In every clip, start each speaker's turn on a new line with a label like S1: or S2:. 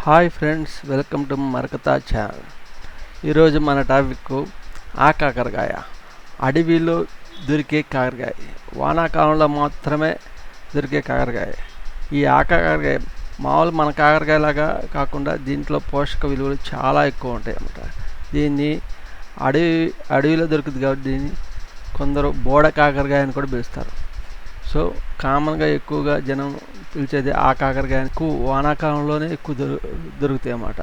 S1: Hi friends, welcome to Marakatha channel. ఈరోజు మన topic కాకరకాయ. అడవిలో దొరికే కాకరకాయ, వానాకాలంలో మాత్రమే దొరికే కాకరకాయ. ఈ కాకరకాయ మామూలు మన కాకరకాయలాగా కాకుండా దీంట్లో పోషక విలువలు చాలా ఎక్కువ ఉంటాయి అన్నమాట. దీన్ని అడవిలో దొరుకుతుంది కాబట్టి దీన్ని కొందరు బోడ కాకరకాయ అని కూడా పిలుస్తారు. సో కామన్గా ఎక్కువగా జనం పిలిచేది కాకరకాయ. ఎక్కువ వానాకాలంలోనే ఎక్కువ దొరుకుతాయి అన్నమాట.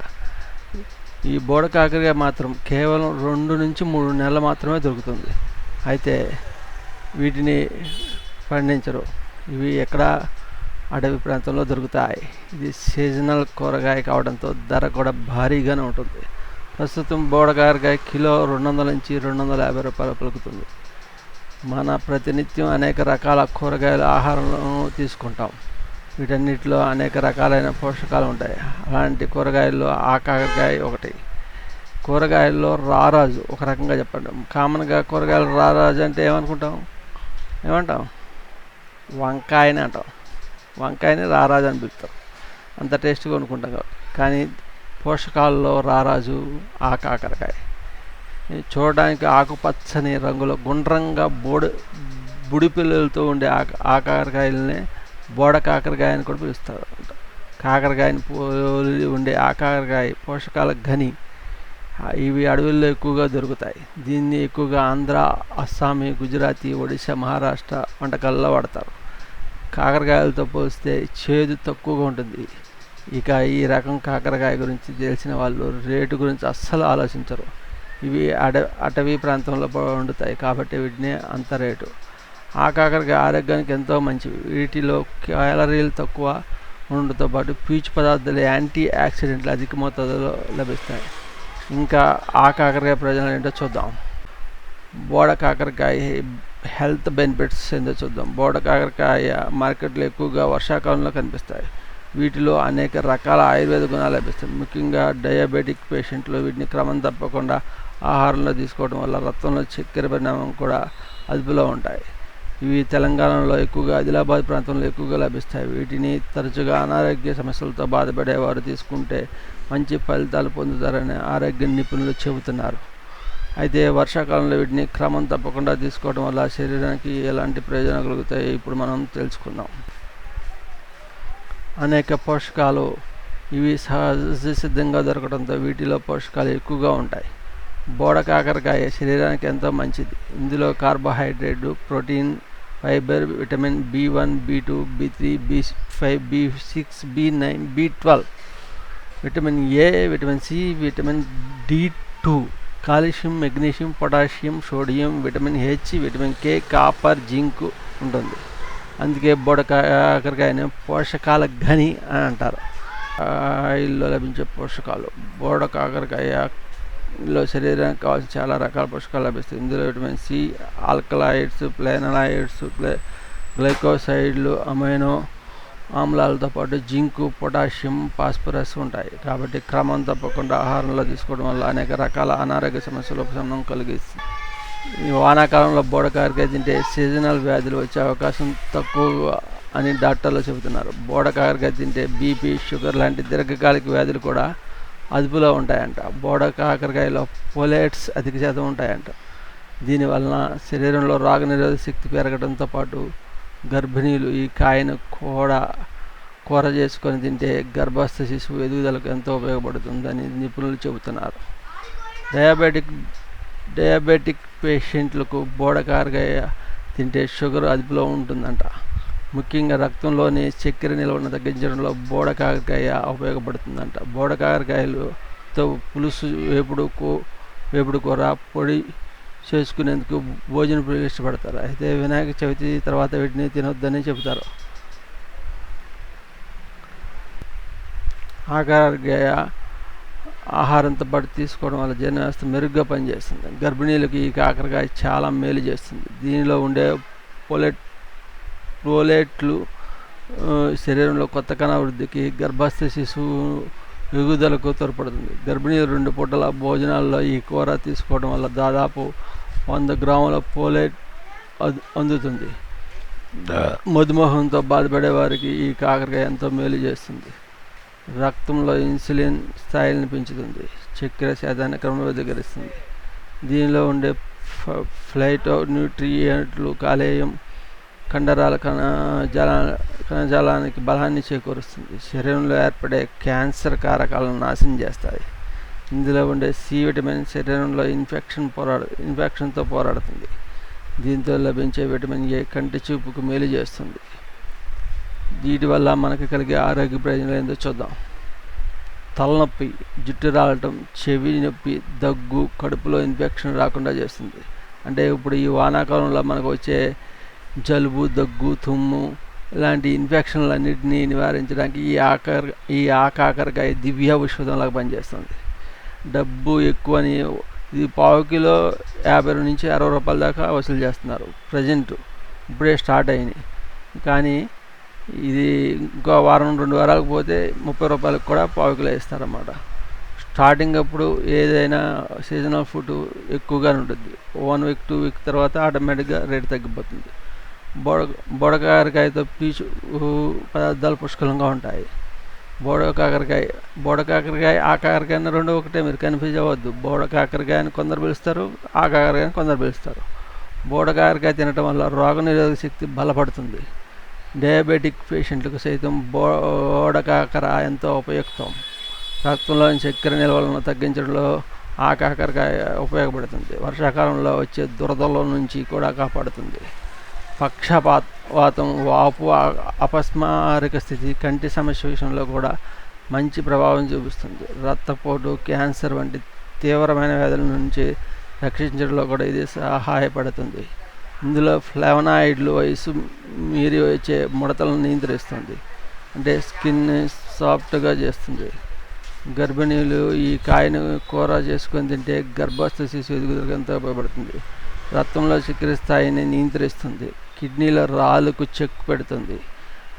S1: ఈ బోడ కాకరకాయ మాత్రం కేవలం 2 నుంచి 3 నెలలు మాత్రమే దొరుకుతుంది. అయితే వీటిని పండించరు. ఇవి ఎక్కడ అడవి ప్రాంతంలో దొరుకుతాయి. ఇది సీజనల్ కూరగాయ కావడంతో ధర కూడా భారీగానే ఉంటుంది. ప్రస్తుతం బోడ కాకరకాయ కిలో 200 నుంచి 250 రూపాయలు పలుకుతుంది. మన ప్రతినిత్యం అనేక రకాల కూరగాయల ఆహారంలో తీసుకుంటాం. వీటన్నిటిలో అనేక రకాలైన పోషకాలు ఉంటాయి. అలాంటి కూరగాయల్లో కాకరకాయ ఒకటి. కూరగాయల్లో రారాజు ఒక రకంగా చెప్పండి. కామన్గా కూరగాయలు రారాజు అంటే ఏమంటాం? వంకాయని అంటాం. వంకాయని రారాజు అని పిలుస్తారు. అంత టేస్ట్గా వండుకుంటాం. కానీ పోషకాల్లో రారాజు కాకరకాయ. చూడడానికి ఆకుపచ్చని రంగులో గుండ్రంగా బుడి పిల్లలతో ఉండే కాకరకాయలనే బోడ కాకరకాయ అని కూడా పిలుస్తారు. కాకరకాయని పోలి ఉండే కాకరకాయ పోషకాల గని. ఇవి అడవుల్లో ఎక్కువగా దొరుకుతాయి. దీన్ని ఎక్కువగా ఆంధ్ర, అస్సామీ, గుజరాతీ, ఒడిశా, మహారాష్ట్ర వంటకాల్లో వాడతారు. కాకరకాయలతో పోలిస్తే చేదు తక్కువగా ఉంటుంది. ఇక ఈ రకం కాకరకాయ గురించి తెలిసిన వాళ్ళు రేటు గురించి అస్సలు ఆలోచించరు. ఇవి అటవీ ప్రాంతంలో వండుతాయి కాబట్టి వీటిని అంత రేటు. కాకరకాయ ఆరోగ్యానికి ఎంతో మంచివి. వీటిలో క్యాలరీలు తక్కువ ఉండడంతో పాటు పీచు పదార్థాలు, యాంటీ ఆక్సిడెంట్లు అధిక మోతాదులో లభిస్తాయి. ఇంకా కాకరకాయ ప్రయోజనాలు ఏంటో చూద్దాం. బోడ కాకరకాయ హెల్త్ బెనిఫిట్స్ ఏంటో చూద్దాం. బోడ కాకరకాయ మార్కెట్లో ఎక్కువగా వర్షాకాలంలో కనిపిస్తాయి. వీటిలో అనేక రకాల ఆయుర్వేద గుణాలు లభిస్తాయి. ముఖ్యంగా డయాబెటిక్ పేషెంట్లు వీటిని క్రమం తప్పకుండా ఆహారంలో తీసుకోవడం వల్ల రక్తంలో చక్కెర పరిణామం కూడా అదుపులో ఉంటాయి. ఇవి తెలంగాణలో ఎక్కువగా, ఆదిలాబాద్ ప్రాంతంలో ఎక్కువగా లభిస్తాయి. వీటిని తరచుగా అనారోగ్య సమస్యలతో బాధపడేవారు తీసుకుంటే మంచి ఫలితాలు పొందుతారని ఆరోగ్య నిపుణులు చెబుతున్నారు. అయితే వర్షాకాలంలో వీటిని క్రమం తప్పకుండా తీసుకోవడం వల్ల శరీరానికి ఎలాంటి ప్రయోజనాలు కలుగుతాయి ఇప్పుడు మనం తెలుసుకుందాం. అనేక పోషకాలు ఇవి సహజ సిద్ధంగా దొరకడంతో వీటిలో పోషకాలు ఎక్కువగా ఉంటాయి. బోడ కాకరకాయ శరీరానికి ఎంతో మంచిది. ఇందులో carbohydrate, protein, fibre, vitamin B1, B2, B3, B5, B6, B9, B12, vitamin A, vitamin C, vitamin D2, calcium, magnesium, potassium, sodium, vitamin H, vitamin K, copper, zinc ఉంటుంది. అందుకే బోడ కాకరకాయని పోషకాల గని అని అంటారు. ఆయిల్లో లభించే పోషకాలు. బోడ కాకరకాయలో శరీరానికి కావాల్సిన చాలా రకాల పోషకాలు లభిస్తాయి. ఇందులో విటమిన్ C, ఆల్కలాయిడ్స్, ఫ్లేనలాయిడ్స్, గ్లైకోసైడ్లు, అమైనో ఆమ్లాలతో పాటు జింకు, పొటాషియం, ఫాస్ఫరస్ ఉంటాయి. కాబట్టి క్రమం తప్పకుండా ఆహారంలో తీసుకోవడం వల్ల అనేక రకాల అనారోగ్య సమస్యలు ఉపశమనం కలిగిస్తుంది. ఈ వానాకాలంలో బోడ కాకరకాయ తింటే సీజనల్ వ్యాధులు వచ్చే అవకాశం తక్కువ అని డాక్టర్లు చెబుతున్నారు. బోడ కాకరకాయ తింటే బీపీ, షుగర్ లాంటి దీర్ఘకాలిక వ్యాధులు కూడా అదుపులో ఉంటాయంట. బోడ కాకరకాయలో ఫోలేట్స్ అధిక శాతం ఉంటాయంట. దీనివలన శరీరంలో రోగనిరోధక శక్తి పెరగడంతో పాటు గర్భిణీలు ఈ కాయను కూర చేసుకొని తింటే గర్భస్థ శిశువు ఎదుగుదలకు ఎంతో ఉపయోగపడుతుందని నిపుణులు చెబుతున్నారు. డయాబెటిక్ పేషెంట్లకు బోడ కాకరకాయ తింటే షుగర్ అదుపులో ఉంటుందంట. ముఖ్యంగా రక్తంలోని చక్కెర నిల్వను తగ్గించడంలో బోడ కాకరకాయ ఉపయోగపడుతుందంట. బోడ కాకరకాయలతో పులుసు, వేపుడు కూర, పొడి చేసుకునేందుకు భోజన ఇష్టపడతారు. అయితే వినాయక చవితి తర్వాత వీటిని తినొద్దని చెబుతారు. కాకరకాయ ఆహారంతో పాటు తీసుకోవడం వల్ల జీర్ణ వ్యవస్థ మెరుగ్గా పనిచేస్తుంది. గర్భిణీలకు ఈ కాకరకాయ చాలా మేలు చేస్తుంది. దీనిలో ఉండే ప్రోలేట్లు శరీరంలో కొత్త కణ వృద్ధికి, గర్భస్థ శిశువు ఎగుదలకు తోడ్పడుతుంది. గర్భిణీలు 2 పూటల భోజనాల్లో ఈ కూర తీసుకోవడం వల్ల దాదాపు 100 గ్రాముల పోలేట్ అందుతుంది. మధుమేహంతో బాధపడే వారికి ఈ కాకరకాయ ఎంతో మేలు చేస్తుంది. రక్తంలో ఇన్సులిన్ స్థాయిలను పెంచుతుంది, చక్కెర శాతాన్ని క్రమబద్ధీకరిస్తుంది. దీనిలో ఉండే ఫ్లైటో న్యూట్రియంట్లు కాలేయం కండరాల కణజాలానికి బలాన్ని చేకూరుస్తుంది, శరీరంలో ఏర్పడే క్యాన్సర్ కారకాలను నాశనం చేస్తాయి. ఇందులో ఉండే సి విటమిన్ శరీరంలో ఇన్ఫెక్షన్తో పోరాడుతుంది. దీంతో లభించే విటమిన్ ఏ కంటి చూపుకు మేలు చేస్తుంది. వీటి వల్ల మనకు కలిగే ఆరోగ్య ప్రయోజనాలు ఏందో చూద్దాం. తలనొప్పి, జుట్టు రాలటం, చెవి నొప్పి, దగ్గు, కడుపులో ఇన్ఫెక్షన్ రాకుండా చేస్తుంది. అంటే ఇప్పుడు ఈ వానాకాలంలో మనకు వచ్చే జలుబు, దగ్గు, తుమ్ము ఇలాంటి ఇన్ఫెక్షన్లన్నింటినీ నివారించడానికి ఈ ఆకాకరకాయ దివ్య ఔషధంలాగా పనిచేస్తుంది. డబ్బు ఎక్కువని ఇది పావు కిలో 50 నుంచి 60 రూపాయల దాకా వసూలు చేస్తున్నారు. ప్రజెంట్ ఇప్పుడే స్టార్ట్ అయినాయి, కానీ ఇది ఇంకో వారం 2 వారాలకు పోతే 30 రూపాయలకు కూడా పావు కిలో ఇస్తారన్నమాట. స్టార్టింగ్ అప్పుడు ఏదైనా సీజనల్ ఫుడ్ ఎక్కువగానే ఉంటుంది. 1 వీక్ 2 వీక్ తర్వాత ఆటోమేటిక్గా రేటు తగ్గిపోతుంది. బోడకాకరకాయతో పీచు పదార్థాలు పుష్కలంగా ఉంటాయి. బోడకాకరకాయ ఆ కాకరకాయని రెండు ఒకటే, మీరు కన్ఫ్యూజ్ అవ్వద్దు. బోడకాకరకాయ అని కొందరు పిలుస్తారు, ఆ కాకరకాయ అని కొందరు పిలుస్తారు. బోడకాకరకాయ తినటం వల్ల రోగనిరోధక శక్తి బలపడుతుంది. డయాబెటిక్ పేషెంట్లకు సైతం బోడకాకర ఎంతో ఉపయుక్తం. రక్తంలోని చక్కెర నిల్వలను తగ్గించడంలో ఆ కాకరకాయ ఉపయోగపడుతుంది. వర్షాకాలంలో వచ్చే దురదల నుంచి కూడా కాపాడుతుంది. పక్షవాతం, వాపు, అపస్మారక స్థితి, కంటి సమస్య విషయంలో కూడా మంచి ప్రభావం చూపిస్తుంది. రక్తపోటు, క్యాన్సర్ వంటి తీవ్రమైన వ్యాధుల నుంచి రక్షించడంలో కూడా ఇది సహాయపడుతుంది. ఇందులో ఫ్లేవనాయిడ్లు వయసు మీరి వచ్చే ముడతలను నియంత్రిస్తుంది, అంటే స్కిన్ సాఫ్ట్గా చేస్తుంది. గర్భిణీలు ఈ కాయను కూర చేసుకొని తింటే గర్భస్థ శిశువు ఎదుగుదలకు ఎంతో ఉపయోగపడుతుంది. రక్తంలో చక్కెర స్థాయిని నియంత్రిస్తుంది. కిడ్నీల రాళ్ళకు చెక్ పెడుతుంది.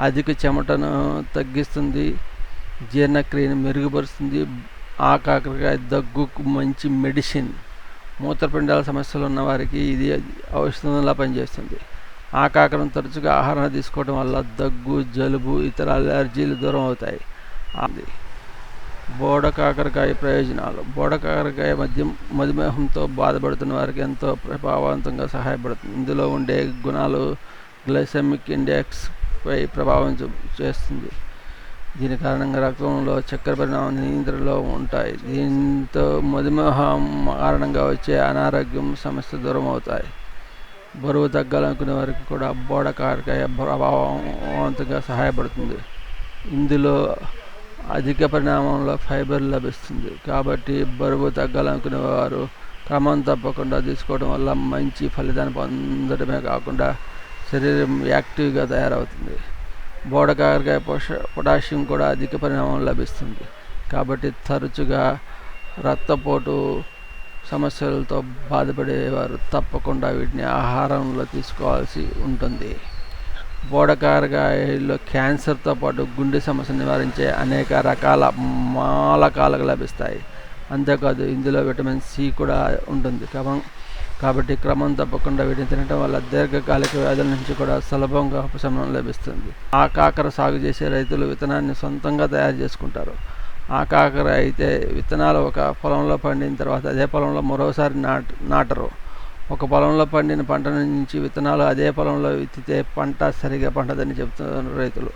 S1: అధిక చెమటను తగ్గిస్తుంది. జీర్ణక్రియను మెరుగుపరుస్తుంది. ఆ కాకరకాయ దగ్గుకు మంచి మెడిసిన్. మూత్రపిండాల సమస్యలు ఉన్న వారికి ఇది ఔషధంలా పనిచేస్తుంది. ఆ కాకరం తరచుగా ఆహారం తీసుకోవడం వల్ల దగ్గు, జలుబు, ఇతర అలర్జీలు దూరం అవుతాయి. బోడకాకరకాయ ప్రయోజనాలు. బోడకాకరకాయ మధుమేహంతో బాధపడుతున్న వారికి ఎంతో ప్రభావవంతంగా సహాయపడుతుంది. ఇందులో ఉండే గుణాలు గ్లైసెమిక్ ఇండెక్స్ పై ప్రభావం చేస్తుంది. దీని కారణంగా రక్తంలో చక్కెర పరిమాణం నియంత్రణలో ఉంటాయి. దీంతో మధుమేహం కారణంగా వచ్చే అనారోగ్యం సమస్య దూరం అవుతాయి. బరువు తగ్గాలనుకునే వారికి కూడా బోడకాకరకాయ ప్రభావవంతంగా సహాయపడుతుంది. ఇందులో అధిక పరిమాణంలో ఫైబర్ లభిస్తుంది. కాబట్టి బరువు తగ్గాలనుకునే వారు క్రమం తప్పకుండా తీసుకోవడం వల్ల మంచి ఫలితాన్ని పొందడమే కాకుండా శరీరం యాక్టివ్గా తయారవుతుంది. బోడకాకరకాయ పొటాషియం కూడా అధిక పరిమాణం లభిస్తుంది. కాబట్టి తరచుగా రక్తపోటు సమస్యలతో బాధపడేవారు తప్పకుండా వీటిని ఆహారంలో తీసుకోవాల్సి ఉంటుంది. బోడకాకరకాయలో క్యాన్సర్తో పాటు గుండె సమస్యను నివారించే అనేక రకాల మూలకాలు లభిస్తాయి. అంతేకాదు ఇందులో విటమిన్ సి కూడా ఉంటుంది. కాబట్టి క్రమం తప్పకుండా వీటిని తినడం వల్ల దీర్ఘకాలిక వ్యాధుల నుంచి కూడా సులభంగా ఉపశమనం లభిస్తుంది. ఆ కాకర సాగు చేసే రైతులు విత్తనాన్ని సొంతంగా తయారు చేసుకుంటారు. ఆ కాకర అయితే విత్తనాలు ఒక పొలంలో పండిన తర్వాత అదే పొలంలో మరోసారి నాటరు. ఒక పొలంలో పండిన పంట నుంచి విత్తనాలు అదే పొలంలో విత్తితే పంట సరిగా పండదని చెబుతున్నారు రైతులు.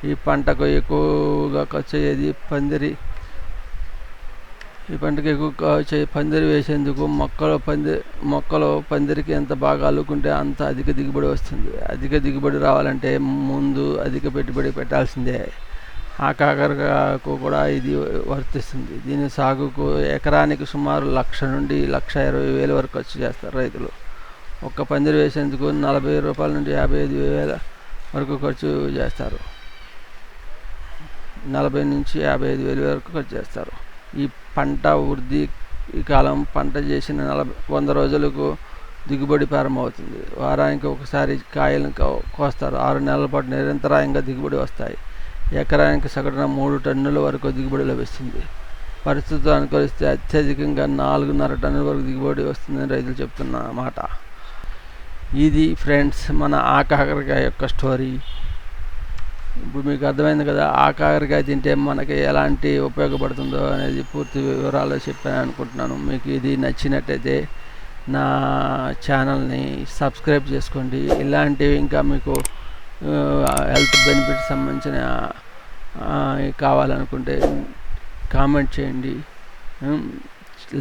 S1: ఈ పంటకు ఎక్కువగా ఖర్చు అయ్యేది పందిరి. ఈ పంటకు ఎక్కువ పందిరి వేసేందుకు మొక్కలు పందిరికి ఎంత బాగా అల్లుకుంటే అంత అధిక దిగుబడి వస్తుంది. అధిక దిగుబడి రావాలంటే ముందు అధిక పెట్టుబడి పెట్టాల్సిందే. ఆ కాకరకాయకు కూడా ఇది వర్తిస్తుంది. దీని సాగుకు ఎకరానికి సుమారు 1,00,000 నుండి 1,20,000 వరకు ఖర్చు చేస్తారు రైతులు. ఒక్క పందిరి వేసేందుకు 40 రూపాయల నుండి 55,000 వరకు ఖర్చు చేస్తారు. 40 నుంచి 55,000 వరకు ఖర్చు చేస్తారు. ఈ పంట వృద్ధి కాలం పంట చేసిన 100 రోజులకు దిగుబడి ప్రారంభమవుతుంది. వారానికి ఒకసారి కాయలను కోస్తారు. 6 నెలల పాటు నిరంతరాయంగా దిగుబడి వస్తాయి. ఎకరానికి సగటున 3 టన్నుల వరకు దిగుబడి లభిస్తుంది. పరిస్థితులు అనుకరిస్తే అత్యధికంగా 4.5 టన్నుల వరకు దిగుబడి వస్తుందని రైతులు చెప్తున్న మాట. ఇది ఫ్రెండ్స్ మన ఆ కాకరకాయ యొక్క స్టోరీ. ఇప్పుడు మీకు అర్థమైంది కదా, ఆ కాకరకాయ తింటే మనకి ఎలాంటి ఉపయోగపడుతుందో అనేది పూర్తి వివరాలు చెప్పాను అనుకుంటున్నాను. మీకు ఇది నచ్చినట్టయితే నా ఛానల్ని సబ్స్క్రైబ్ చేసుకోండి. ఇలాంటివి ఇంకా మీకు హెల్త్ బెనిఫిట్స్ సంబంధించిన కావాలనుకుంటే కామెంట్ చేయండి,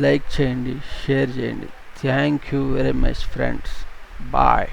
S1: లైక్ చేయండి, షేర్ చేయండి. Thank you very much friends. Bye.